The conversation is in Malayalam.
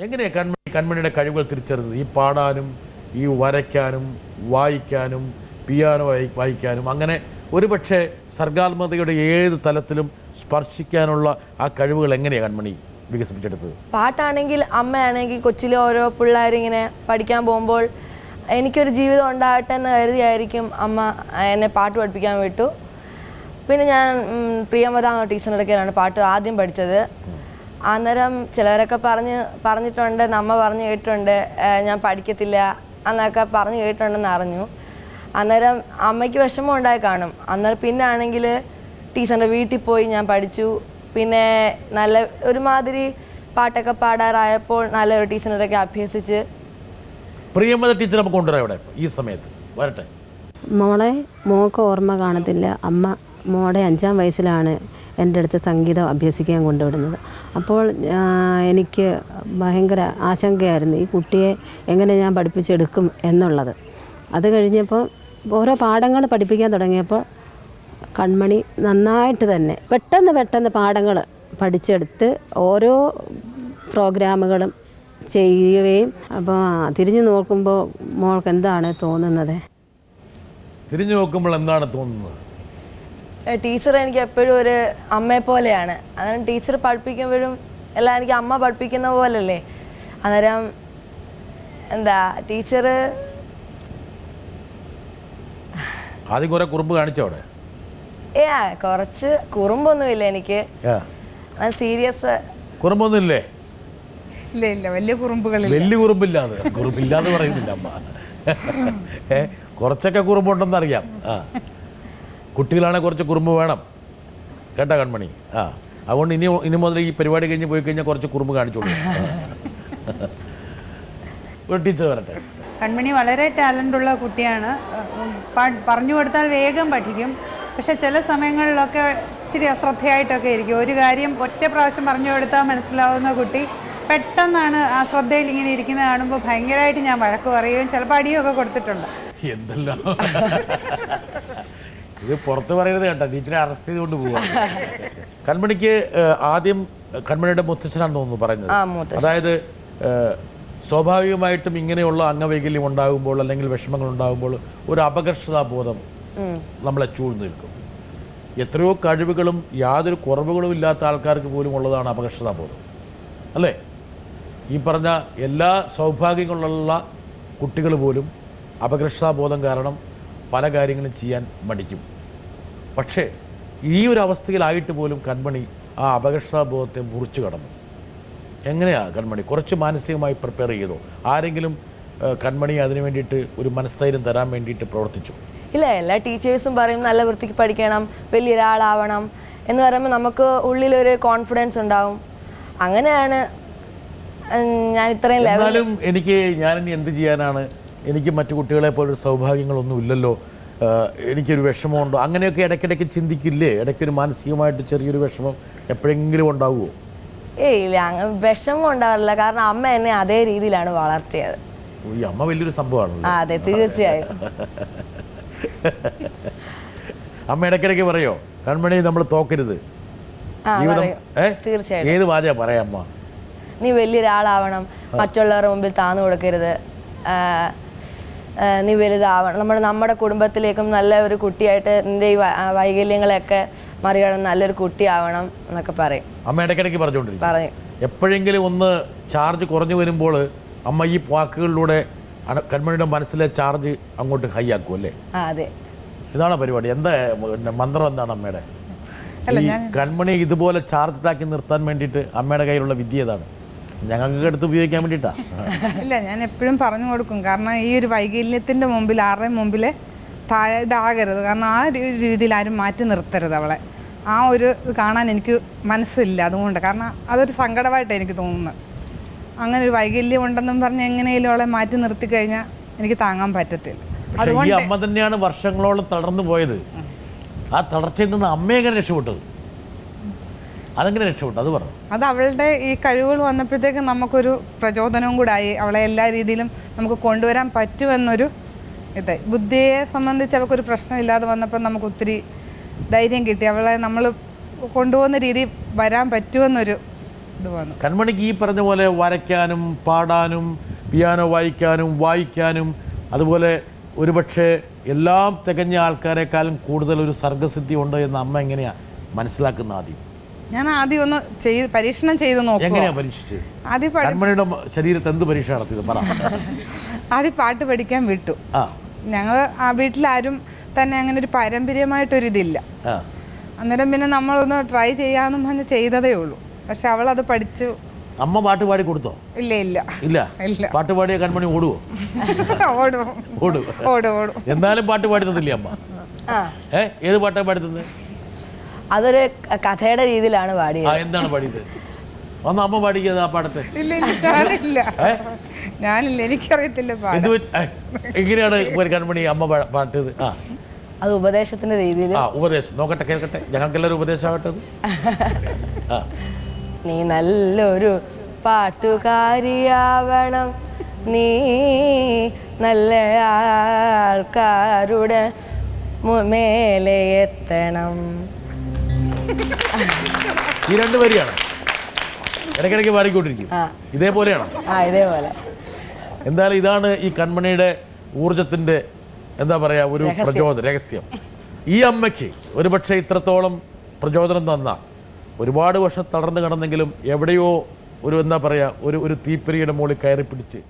എങ്ങനെയാണ് കൺമണിയുടെ കഴിവുകൾ തിരിച്ചറിഞ്ഞത്? ഈ പാടാനും ഈ വരയ്ക്കാനും വായിക്കാനും പിയാനോ വായിക്കാനും അങ്ങനെ ഒരുപക്ഷെ സർഗാത്മകതയുടെ ഏത് തലത്തിലും സ്പർശിക്കാനുള്ള ആ കഴിവുകൾ എങ്ങനെയാണ് കൺമണി വികസിപ്പിച്ചെടുത്തത്? പാട്ടാണെങ്കിൽ അമ്മയാണെങ്കിൽ കൊച്ചിലെ ഓരോ പിള്ളേരിങ്ങനെ പഠിക്കാൻ പോകുമ്പോൾ എനിക്കൊരു ജീവിതം ഉണ്ടാകട്ടെ എന്ന് കരുതിയായിരിക്കും അമ്മ എന്നെ പാട്ട് പഠിപ്പിക്കാൻ വിട്ടു. പിന്നെ ഞാൻ പ്രിയമത ടീച്ചറിൻ്റെ ഇടയ്ക്കാണ് പാട്ട് ആദ്യം പഠിച്ചത്. അന്നേരം ചിലവരൊക്കെ പറഞ്ഞിട്ടുണ്ട്, നമ്മ പറഞ്ഞു കേട്ടിട്ടുണ്ട് ഞാൻ പഠിക്കത്തില്ല എന്നൊക്കെ പറഞ്ഞു കേട്ടിട്ടുണ്ടെന്ന് അറിഞ്ഞു. അന്നേരം അമ്മയ്ക്ക് വിഷമം ഉണ്ടായി കാണും. അന്നേരം പിന്നെ ആണെങ്കിൽ ടീച്ചറിൻ്റെ വീട്ടിൽ പോയി ഞാൻ പഠിച്ചു. പിന്നെ നല്ല ഒരുമാതിരി പാട്ടൊക്കെ പാടാറായപ്പോൾ നല്ലൊരു ടീച്ചറിനൊക്കെ അഭ്യസിച്ച് പ്രിയമത ടീച്ചർ നമുക്ക് കൊണ്ടുവരാം ഇവിടെ ഈ സമയത്ത്. വരട്ടെ. മോൾക്ക് ഓർമ്മ കാണത്തില്ല. അമ്മ മോടെ 5-ാം വയസ്സിലാണ് എൻ്റെ അടുത്ത് സംഗീതം അഭ്യസിക്കാൻ കൊണ്ടുവിടുന്നത്. അപ്പോൾ എനിക്ക് ഭയങ്കര ആശങ്കയായിരുന്നു ഈ കുട്ടിയെ എങ്ങനെ ഞാൻ പഠിപ്പിച്ചെടുക്കും എന്നുള്ളത്. അത് കഴിഞ്ഞപ്പോൾ ഓരോ പാഠങ്ങൾ പഠിപ്പിക്കാൻ തുടങ്ങിയപ്പോൾ കൺമണി നന്നായിട്ട് തന്നെ പെട്ടെന്ന് പാഠങ്ങൾ പഠിച്ചെടുത്ത് ഓരോ പ്രോഗ്രാമുകളും ചെയ്യുകയും. അപ്പോൾ തിരിഞ്ഞു നോക്കുമ്പോൾ മോൾക്ക് എന്താണ് തോന്നുന്നത്? തിരിഞ്ഞു നോക്കുമ്പോൾ എന്താണ് തോന്നുന്നത്? ടീച്ചർ എനിക്ക് എപ്പോഴും ഒരു അമ്മയെ പോലെയാണ്. അന്നേരം ടീച്ചർ പഠിപ്പിക്കുമ്പോഴും എല്ലാം എനിക്ക് അമ്മ പഠിപ്പിക്കുന്ന പോലല്ലേ. അന്നേരം എന്താ ടീച്ചർ ആദ്യം കുറെ കുറുമ്പ് കാണിച്ചോടെ? കുറച്ച് കുറുമ്പൊന്നുമില്ല എനിക്ക്. സീരിയസ് കുറുമ്പൊന്നുമില്ലേ? ഇല്ല വലിയ കുറുമ്പുകളില്ല. വലിയ കുറുമ്പില്ലാന്ന് പറയുന്നില്ല അമ്മ. കുറച്ചൊക്കെ കുറുമ്പുണ്ടെന്ന് അറിയാം. കുട്ടികളാണെങ്കിൽ കുറച്ച് കുറുമ്പ് വേണം കേട്ടോ കൺമണി. അതുകൊണ്ട് ഇനി മുതൽ ഈ പരിപാടി കഴിഞ്ഞ് പോയി കഴിഞ്ഞാൽ കുറച്ച് കുറുമ്പ് കാണിച്ചോളൂ. ഒരു ടീച്ചർ വരട്ടെ. കൺമണി വളരെ ടാലൻ്റുള്ള കുട്ടിയാണ്. പറഞ്ഞു കൊടുത്താൽ വേഗം പഠിക്കും. പക്ഷെ ചില സമയങ്ങളിലൊക്കെ ഇച്ചിരി അശ്രദ്ധയായിട്ടൊക്കെ ഇരിക്കും. ഒരു കാര്യം ഒറ്റ പ്രാവശ്യം പറഞ്ഞു കൊടുത്താൽ മനസ്സിലാവുന്ന കുട്ടി പെട്ടെന്നാണ് ആ ശ്രദ്ധയിൽ ഇങ്ങനെ ഇരിക്കുന്നത് കാണുമ്പോൾ ഭയങ്കരമായിട്ട് ഞാൻ വഴക്ക് പറയുകയും ചിലപ്പോൾ അടിയൊക്കെ കൊടുത്തിട്ടുണ്ട്. എന്തെല്ലാം ഇത് പുറത്ത് പറയുന്നത് കേട്ടോ. ടീച്ചറെ അറസ്റ്റ് ചെയ്തുകൊണ്ട് പോവാ. കൺമണിക്ക് ആദ്യം കൺമണിയുടെ മുത്തച്ഛനാണെന്ന് തോന്നുന്നു പറയുന്നത്. അതായത് സ്വാഭാവികമായിട്ടും ഇങ്ങനെയുള്ള അംഗവൈകല്യം ഉണ്ടാകുമ്പോൾ അല്ലെങ്കിൽ വിഷമങ്ങൾ ഉണ്ടാകുമ്പോൾ ഒരു അപകർഷതാബോധം നമ്മളെ ചൂഴ്ന്നു നിൽക്കും. എത്രയോ കഴിവുകളും യാതൊരു കുറവുകളും ഇല്ലാത്ത ആൾക്കാർക്ക് പോലും ഉള്ളതാണ് അപകർഷതാബോധം അല്ലേ? ഈ പറഞ്ഞ എല്ലാ സൗഭാഗ്യങ്ങളുള്ള കുട്ടികൾ പോലും അപകർഷതാബോധം കാരണം പല കാര്യങ്ങളും ചെയ്യാൻ മടിക്കും. പക്ഷേ ഈ ഒരു അവസ്ഥയിലായിട്ട് പോലും കൺമണി ആ അപകർഷതാബോധത്തെ മുറിച്ചു കടന്നു. എങ്ങനെയാണ് കൺമണി കുറച്ച് മാനസികമായി പ്രിപ്പയർ ചെയ്തോ? ആരെങ്കിലും കൺമണി അതിന് വേണ്ടിയിട്ട് ഒരു മനസ്ഥൈര്യം തരാൻ വേണ്ടിയിട്ട് പ്രവർത്തിച്ചു? ഇല്ല, എല്ലാ ടീച്ചേഴ്സും പറയും നല്ല വൃത്തിക്ക് പഠിക്കണം, വലിയൊരാളാവണം എന്ന് പറയുമ്പോൾ നമുക്ക് ഉള്ളിലൊരു കോൺഫിഡൻസ് ഉണ്ടാവും. അങ്ങനെയാണ് ഞാൻ ഇത്രയും എന്നാലും ഞാനിനി എന്ത് ചെയ്യാനാണ്, എനിക്ക് മറ്റു കുട്ടികളെ പോലെ സൗഭാഗ്യങ്ങളൊന്നും ഇല്ലല്ലോ, എനിക്കൊരു വിഷമമുണ്ടോ, അങ്ങനെയൊക്കെ ഇടയ്ക്കിടയ്ക്ക് ചിന്തിക്കില്ലേ? ഇടയ്ക്കൊരു മാനസികമായിട്ട് ചെറിയൊരു വിഷമം എപ്പോഴെങ്കിലും ഉണ്ടാവുമോ? ഇല്ല, വിഷമം ഉണ്ടാവില്ല. കാരണം അമ്മ എന്നെ അതേ രീതിയിലാണ് വളർത്തിയത്. ഈ അമ്മ വലിയൊരു സംഭവമാണല്ലോ. അതെ, തീർച്ചയായും. അമ്മ ഇടയ്ക്കിടയ്ക്ക് പറയോ കൺമണി നമ്മൾ തോക്കരുത് ജീവിതം? തീർച്ചയായും. ഏത് വാചക പറയാം അമ്മ? നീ വലിയൊരാളാവണം, മറ്റുള്ളവരുടെ മുമ്പിൽ താന്നു കൊടുക്കരുത്, നീ വലുതാവണം, നമ്മുടെ കുടുംബത്തിലേക്കും നല്ല ഒരു കുട്ടിയായിട്ട് നിന്റെ ഈ വൈകല്യങ്ങളെയൊക്കെ മറികടന്ന് നല്ലൊരു കുട്ടിയാവണം എന്നൊക്കെ പറയും. അമ്മ ഇടയ്ക്കിടയ്ക്ക് പറഞ്ഞുകൊണ്ടിരിക്കും. എപ്പോഴെങ്കിലും ഒന്ന് ചാർജ് കുറഞ്ഞു വരുമ്പോൾ അമ്മ ഈ വാക്കുകളിലൂടെ കൺമണിയുടെ മനസ്സിലെ ചാർജ് അങ്ങോട്ട് ഹൈ ആക്കും അല്ലേ? അതെ, ഇതാണ് പരിപാടി. എന്താ മന്ത്രം എന്താണ് അമ്മയുടെ? ഈ കൺമണി ഇതുപോലെ ചാർജ് ആക്കി നിർത്താൻ വേണ്ടിയിട്ട് അമ്മയുടെ കയ്യിലുള്ള വിദ്യ ഏതാണ്? ഞങ്ങൾക്ക് എടുത്ത് ഉപയോഗിക്കാൻ വേണ്ടിയിട്ടാ? ഇല്ല, ഞാൻ എപ്പോഴും പറഞ്ഞു കൊടുക്കും. കാരണം ഈ ഒരു വൈകല്യത്തിൻ്റെ മുമ്പിൽ ആരുടെയും മുമ്പിൽ ഇതാകരുത്. കാരണം ആ രീതിയിൽ ആരും മാറ്റി നിർത്തരുത് അവളെ. ആ ഒരു കാണാൻ എനിക്ക് മനസ്സില്ല. അതുകൊണ്ട് കാരണം അതൊരു സങ്കടമായിട്ടാണ് എനിക്ക് തോന്നുന്നത്. അങ്ങനെ ഒരു വൈകല്യം ഉണ്ടെന്നും പറഞ്ഞ് എങ്ങനെയും അവളെ മാറ്റി നിർത്തി കഴിഞ്ഞാൽ എനിക്ക് താങ്ങാൻ പറ്റത്തില്ല. അതുകൊണ്ട് ഈ അമ്മ തന്നെയാണ് വർഷങ്ങളോളം തളർന്നു പോയത്. ആ തളർച്ചയിൽ നിന്ന് അമ്മ എങ്ങനെ രക്ഷപ്പെട്ടത്? അതെങ്ങനെ രക്ഷപ്പെട്ടു അത് പറഞ്ഞു. അത് അവളുടെ ഈ കഴിവുകൾ വന്നപ്പോഴത്തേക്കും നമുക്കൊരു പ്രചോദനവും കൂടെ ആയി. അവളെ എല്ലാ രീതിയിലും നമുക്ക് കൊണ്ടുവരാൻ പറ്റുമെന്നൊരു ഇത്. ബുദ്ധിയെ സംബന്ധിച്ച് അവൾക്കൊരു പ്രശ്നമില്ലാതെ വന്നപ്പോൾ നമുക്ക് ഒത്തിരി ധൈര്യം കിട്ടി. അവളെ നമ്മൾ കൊണ്ടുപോകുന്ന രീതി വരാൻ പറ്റുമെന്നൊരു ഇത് വന്നു. കൺമണിക്ക് ഈ പറഞ്ഞ പോലെ വരയ്ക്കാനും പാടാനും പിയാനോ വായിക്കാനും അതുപോലെ ഒരുപക്ഷെ എല്ലാം തികഞ്ഞ ആൾക്കാരെക്കാളും കൂടുതൽ ഒരു സർഗസിദ്ധി ഉണ്ട് എന്ന് അമ്മ എങ്ങനെയാണ് മനസ്സിലാക്കുന്ന ആദ്യം? ഞാൻ ആദ്യം ഒന്ന് പരീക്ഷണം ചെയ്ത് നോക്കും. എങ്ങനെയാ പരീക്ഷിച്ചത്? ആദ്യം കൺമണിയുടെ ശരീരത്ത് എന്ത് പരീക്ഷ നടത്തിയത് പറ. ആദ്യം പാട്ട് പഠിക്കാൻ വിട്ടു. ആ ഞങ്ങൾ ആ വീട്ടിലാരും തന്നെ അങ്ങനെ ഒരു പാരമ്പര്യമായിട്ടൊരിതില്ല. ആ അന്നേരം പിന്നെ നമ്മളൊന്ന് ട്രൈ ചെയ്യാമെന്നും പറഞ്ഞ് ചെയ്തതേ ഉള്ളൂ. പക്ഷെ അവളത് പഠിച്ചു. അമ്മ പാട്ട് പാടി കൊടുത്തോ? ഇല്ല ഇല്ല ഇല്ല. ഇല്ല. പാട്ട് പാടിയ കൺമണി ഓടുവോ? ഓടും ഓടും. ഓടും ഓടും. എന്നാലും പാട്ട് പാടി തന്നില്ലേ അമ്മ? ആ ഏത് പാട്ടാണ് പാടി തന്നെ? അതൊരു കഥയുടെ രീതിയിലാണ് പാടിയത്. എന്താണ് പാടിയത്? ഒന്ന് അമ്മ പാടിയത് ആ പാടത്തെ. ഇല്ല ഞാനില്ല, എനിക്കറിയത്തില്ല പാട്ട്. എങ്ങനെയാണ് കൺമണി അമ്മ പാട്ടത്? ആ അത് ഉപദേശത്തിന്റെ രീതിയിൽ. ആ ഉപദേശം നോക്കട്ടെ, കേൾക്കട്ടെ, ഞങ്ങൾക്കെല്ലാവരും ഉപദേശമാകട്ടെ. ആ നീ നല്ലൊരു പാട്ടുകാരിയാവണം, നീ നല്ല ആൾക്കാരുടെ മേലെ എത്തണം. ഈ രണ്ട് വരിയാണ് ഇടയ്ക്കിടയ്ക്ക് പാടിക്കൊണ്ടിരിക്കും. ഇതേപോലെയാണോ? ആ ഇതേപോലെ. എന്തായാലും ഇതാണ് ഈ കൺമണിയുടെ ഊർജത്തിൻ്റെ എന്താ പറയുക ഒരു രഹസ്യം. ഈ അമ്മയ്ക്ക് ഒരുപക്ഷെ ഇത്രത്തോളം പ്രചോദനം തന്ന ഒരുപാട് വർഷം തളർന്നു കിടന്നെങ്കിലും എവിടെയോ ഒരു എന്താ പറയുക ഒരു തീപ്പൊരിയുടെ മുകളിൽ കയറി പിടിച്ച്